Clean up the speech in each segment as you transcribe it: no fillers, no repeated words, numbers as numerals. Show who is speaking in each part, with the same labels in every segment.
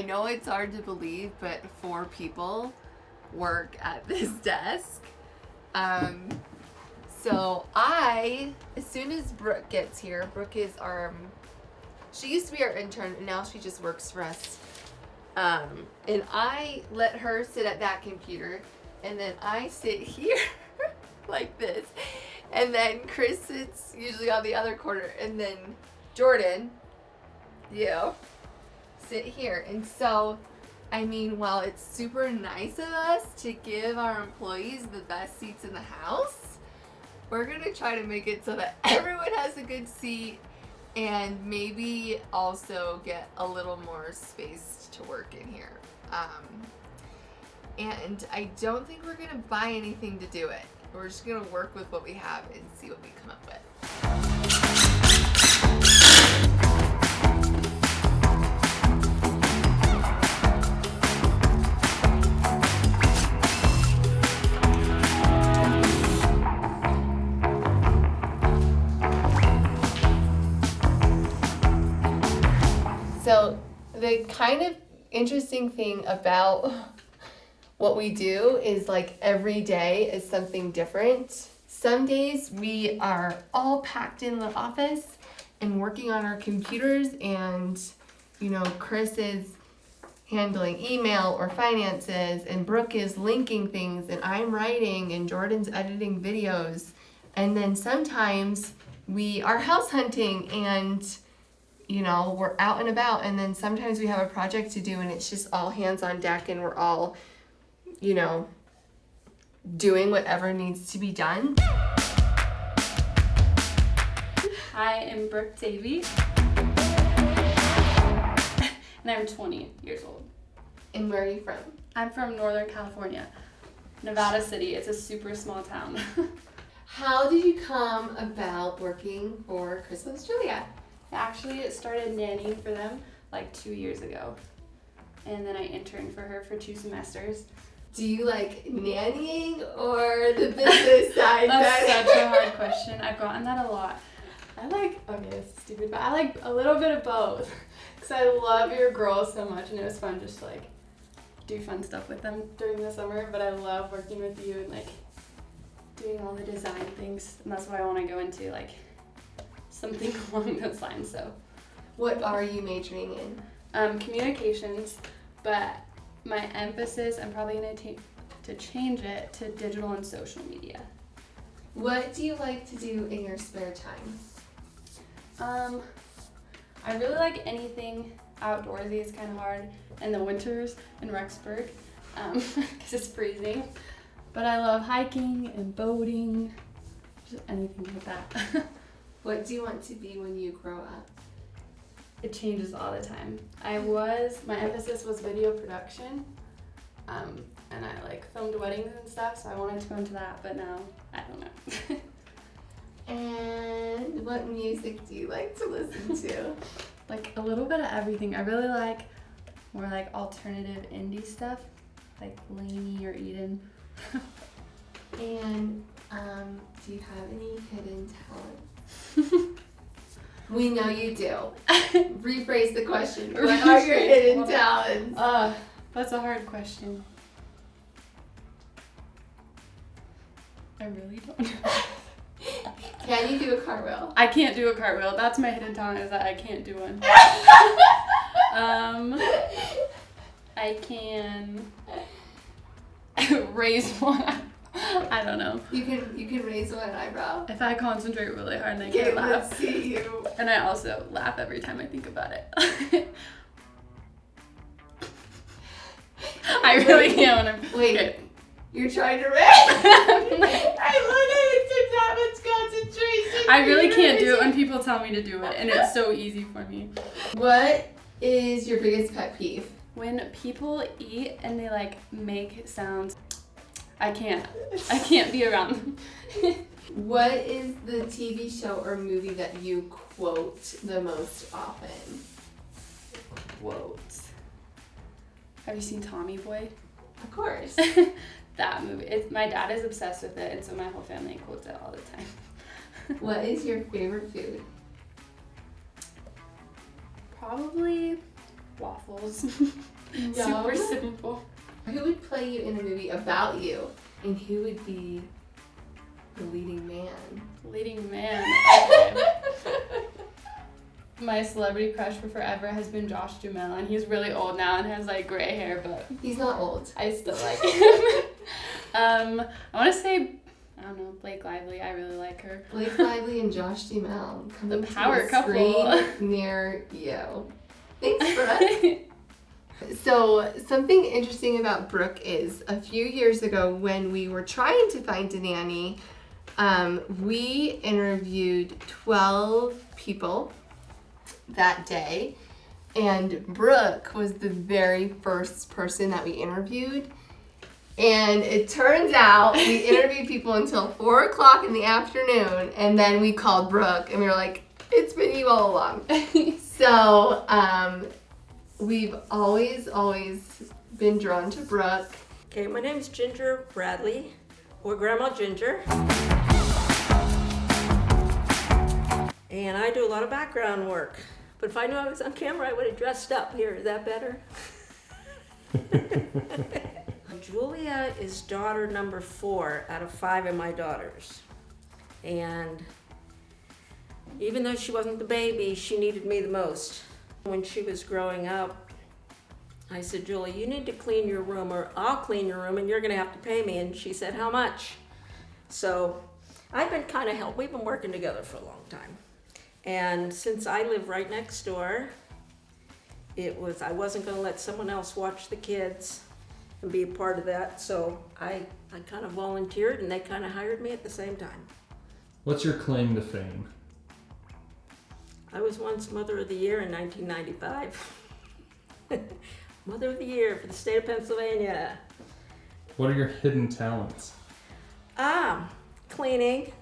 Speaker 1: I know it's hard to believe, but 4 people work at this desk. So as soon as Brooke gets here, Brooke is she used to be our intern, and now she just works for us. And I let her sit at that computer, and then I sit here like this. And then Chris sits usually on the other corner, and then Jordan, you, sit here. And so, I mean, while it's super nice of us to give our employees the best seats in the house, we're going to try to make it so that everyone has a good seat and maybe also get a little more space to work in here. And I don't think we're going to buy anything to do it. We're just going to work with what we have and see what we come up with. So the kind of interesting thing about what we do is like every day is something different. Some days we are all packed in the office and working on our computers, and Chris is handling email or finances, and Brooke is linking things, and I'm writing, and Jordan's editing videos. And then sometimes we are house hunting, and we're out and about, and then sometimes we have a project to do, and it's just all hands on deck, and we're all doing whatever needs to be done.
Speaker 2: Hi, I'm Brooke Davey, and I'm 20 years old.
Speaker 1: And where are you from?
Speaker 2: I'm from Northern California, Nevada City. It's a super small town.
Speaker 1: How did you come about working for Christmas Julia?
Speaker 2: Actually, it started nannying for them like 2 years ago, and then I interned for her for 2 semesters.
Speaker 1: Do you like nannying or the business side?
Speaker 2: That's such a hard question. I've gotten that a lot. Okay, it's stupid, but I like a little bit of both, because I love your girls so much, and it was fun just to like do fun stuff with them during the summer, but I love working with you and like doing all the design things, and that's what I want to go into, like something along those lines. So
Speaker 1: what are you majoring in?
Speaker 2: Communications, but my emphasis, I'm probably going to change it to digital and social media.
Speaker 1: What do you like to do in your spare time?
Speaker 2: I really like anything outdoorsy. It's kind of hard in the winters in Rexburg because it's freezing. But I love hiking and boating, just anything like that.
Speaker 1: What do you want to be when you grow up?
Speaker 2: It changes all the time. My emphasis was video production, and I like filmed weddings and stuff, so I wanted to go into that, but now I don't know.
Speaker 1: And what music do you like to listen to?
Speaker 2: Like a little bit of everything. I really like more like alternative indie stuff, like Lainey or Eden.
Speaker 1: And do you have any hidden talents? We know you do. Rephrase the question. What are your hidden talents?
Speaker 2: That's a hard question. I really don't know.
Speaker 1: Can you do a cartwheel?
Speaker 2: I can't do a cartwheel. That's my hidden talent, is that I can't do one. I can raise one. I don't know.
Speaker 1: You can raise one eyebrow.
Speaker 2: If I concentrate really hard, and I
Speaker 1: Okay,
Speaker 2: can't laugh.
Speaker 1: let's see you.
Speaker 2: And I also laugh every time I think about it. I really can't when I'm...
Speaker 1: Wait,
Speaker 2: okay.
Speaker 1: You're trying to raise? I literally took that much concentration.
Speaker 2: I really can't do it when people tell me to do it, and it's so easy for me.
Speaker 1: What is your biggest pet peeve?
Speaker 2: When people eat and they like make sounds, I can't be around them.
Speaker 1: What is the TV show or movie that you quote the most often?
Speaker 2: Quotes. Have you seen Tommy Boy?
Speaker 1: Of course.
Speaker 2: That movie. My dad is obsessed with it, and so my whole family quotes it all the time.
Speaker 1: What is your favorite food?
Speaker 2: Probably waffles.
Speaker 1: Yum.
Speaker 2: Super simple.
Speaker 1: Who would play you in a movie about you, and who would be the leading man?
Speaker 2: Leading man. Okay. My celebrity crush for forever has been Josh Duhamel, and he's really old now and has like gray hair, but
Speaker 1: He's not old.
Speaker 2: I still like him. I want to say, I don't know, Blake Lively. I really like her.
Speaker 1: Blake Lively and Josh Duhamel coming
Speaker 2: The
Speaker 1: to
Speaker 2: power
Speaker 1: a
Speaker 2: couple.
Speaker 1: screen near you. Thanks, Brooke. So something interesting about Brooke is a few years ago when we were trying to find a nanny, we interviewed 12 people that day, and Brooke was the very first person that we interviewed. And it turns out we interviewed people until 4 o'clock in the afternoon, and then we called Brooke and we were like, it's been you all along. So we've always been drawn to Brooke.
Speaker 3: Okay, my name's Ginger Bradley, or Grandma Ginger. And I do a lot of background work. But if I knew I was on camera, I would have dressed up. Here, is that better? Julia is daughter number 4 out of 5 of my daughters. And even though she wasn't the baby, she needed me the most. When she was growing up, I said, Julie, you need to clean your room, or I'll clean your room and you're gonna have to pay me. And she said, how much? So I've been kind of helping. We've been working together for a long time. And since I live right next door, I wasn't gonna let someone else watch the kids and be a part of that. So I kind of volunteered and they kind of hired me at the same time.
Speaker 4: What's your claim to fame?
Speaker 3: I was once Mother of the Year in 1995. Mother of the Year for the state of Pennsylvania.
Speaker 4: What are your hidden talents?
Speaker 3: Cleaning.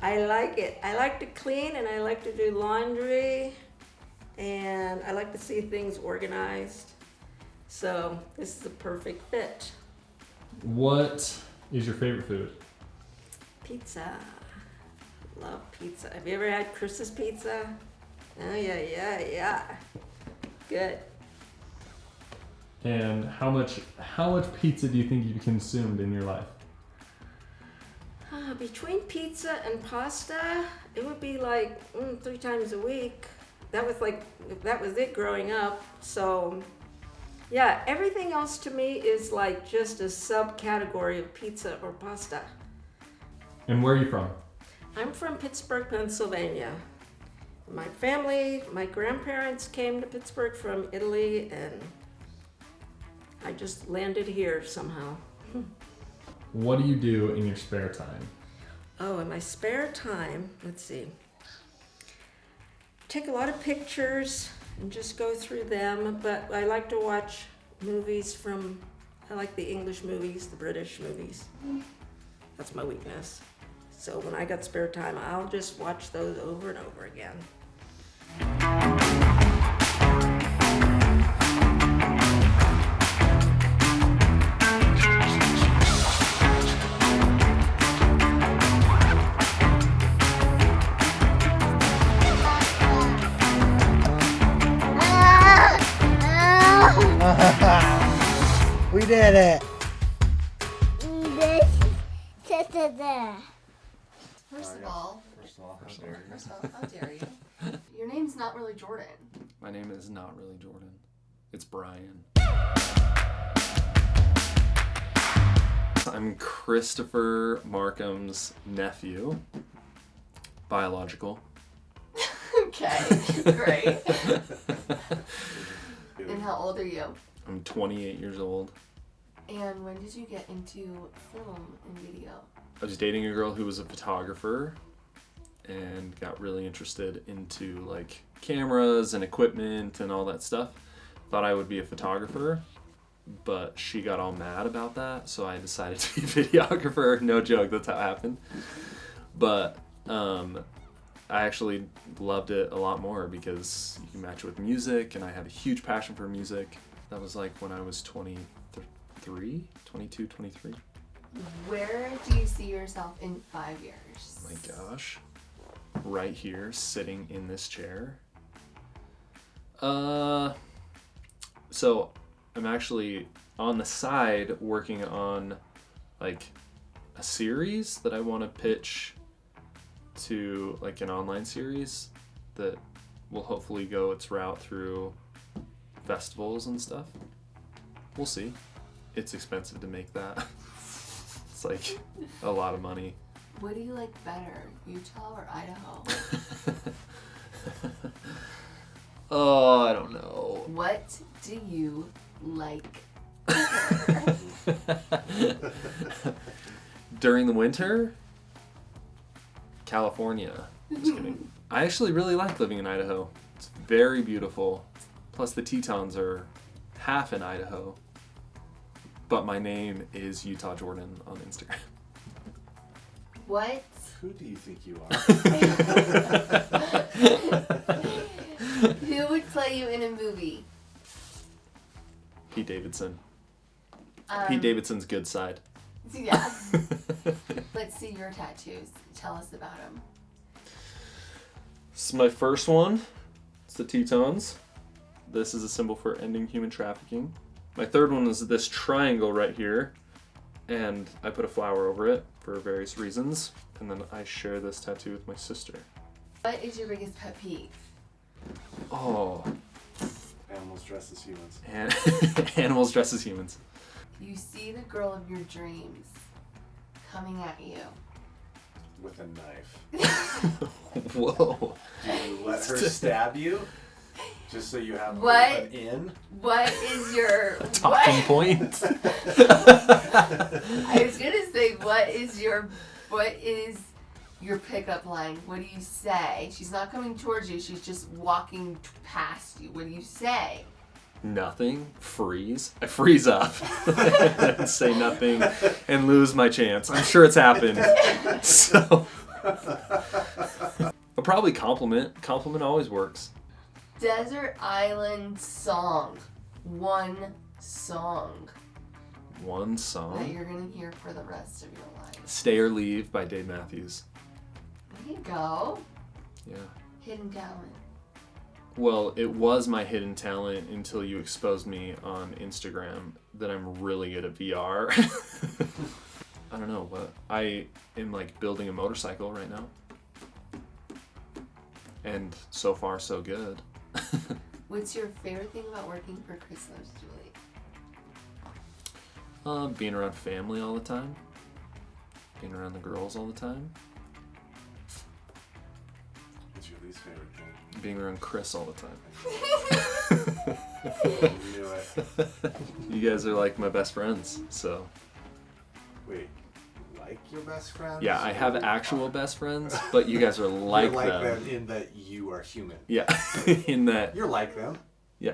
Speaker 3: I like it. I like to clean and I like to do laundry and I like to see things organized. So this is a perfect fit.
Speaker 4: What is your favorite food?
Speaker 3: Pizza. Love pizza. Have you ever had Chris's pizza? Oh yeah. Good.
Speaker 4: And how much pizza do you think you've consumed in your life?
Speaker 3: Between pizza and pasta, it would be like 3 times a week. That was it growing up. So yeah, everything else to me is like just a subcategory of pizza or pasta.
Speaker 4: And where are you from?
Speaker 3: I'm from Pittsburgh, Pennsylvania. My family, my grandparents came to Pittsburgh from Italy, and I just landed here somehow.
Speaker 4: What do you do in your spare time?
Speaker 3: Oh, in my spare time, let's see. Take a lot of pictures and just go through them, but I like to watch movies I like the English movies, the British movies. That's my weakness. So when I got spare time, I'll just watch those over and over again.
Speaker 5: We did it.
Speaker 1: First of all, how dare you? Your name's not really Jordan.
Speaker 6: My name is not really Jordan. It's Brian. I'm Christopher Markham's nephew. Biological.
Speaker 1: Okay, great. And how old are you?
Speaker 6: I'm 28 years old.
Speaker 1: And when did you get into film and video?
Speaker 6: I was dating a girl who was a photographer and got really interested into like cameras and equipment and all that stuff. Thought I would be a photographer, but she got all mad about that, so I decided to be a videographer. No joke, that's how it happened. But I actually loved it a lot more because you can match it with music, and I had a huge passion for music. That was like when I was 23.
Speaker 1: Where do you see yourself in 5 years?
Speaker 6: Oh my gosh. Right here, sitting in this chair. So I'm actually on the side working on like a series that I want to pitch to like an online series that will hopefully go its route through festivals and stuff. We'll see. It's expensive to make that. It's like a lot of money.
Speaker 1: What do you like better, Utah or Idaho?
Speaker 6: Oh, I don't know.
Speaker 1: What do you like?
Speaker 6: During the winter, California. Just kidding. I actually really like living in Idaho. It's very beautiful. Plus the Tetons are half in Idaho. But my name is Utah Jordan on Instagram.
Speaker 1: What?
Speaker 7: Who do you think you are?
Speaker 1: Who would play you in a movie?
Speaker 6: Pete Davidson.
Speaker 1: Um,
Speaker 6: Pete Davidson's good side.
Speaker 1: Yeah. Let's see your tattoos. Tell us about them.
Speaker 6: This is my first one. It's the Tetons. This is a symbol for ending human trafficking. My third one is this triangle right here. And I put a flower over it for various reasons. And then I share this tattoo with my sister.
Speaker 1: What is your biggest pet peeve?
Speaker 6: Oh,
Speaker 7: Animals dressed as humans.
Speaker 6: and animals dressed as humans.
Speaker 1: You see the girl of your dreams coming at you.
Speaker 7: With a knife.
Speaker 6: Whoa.
Speaker 7: Do you let her stab you? Just so you have
Speaker 1: What?
Speaker 7: an in?
Speaker 1: What is your
Speaker 6: Talking point.
Speaker 1: I was gonna say, what is your pickup line? What do you say? She's not coming towards you. She's just walking past you. What do you say?
Speaker 6: Nothing. Freeze. I freeze up. And say nothing and lose my chance. I'm sure it's happened. So I'll probably compliment. Compliment always works.
Speaker 1: Desert Island song. One song
Speaker 6: One
Speaker 1: that
Speaker 6: song.
Speaker 1: you're gonna hear for the rest of your life.
Speaker 6: Stay or Leave by Dave Matthews.
Speaker 1: There you go.
Speaker 6: Yeah.
Speaker 1: Hidden talent.
Speaker 6: Well, it was my hidden talent until you exposed me on Instagram that I'm really good at VR. I don't know, but I am like building a motorcycle right now. And so far, so good.
Speaker 1: What's your favorite thing about working for Chris Loves Julie?
Speaker 6: Being around family all the time. Being around the girls all the time.
Speaker 7: What's your least favorite thing?
Speaker 6: Being around Chris all the time.
Speaker 7: I knew it.
Speaker 6: You guys are like my best friends, so.
Speaker 7: Wait, like your best friends?
Speaker 6: Yeah, I have actual best friends, but you guys are like,
Speaker 7: You're like
Speaker 6: them.
Speaker 7: them in that you are human.
Speaker 6: Yeah, in that.
Speaker 7: You're like them.
Speaker 6: Yeah.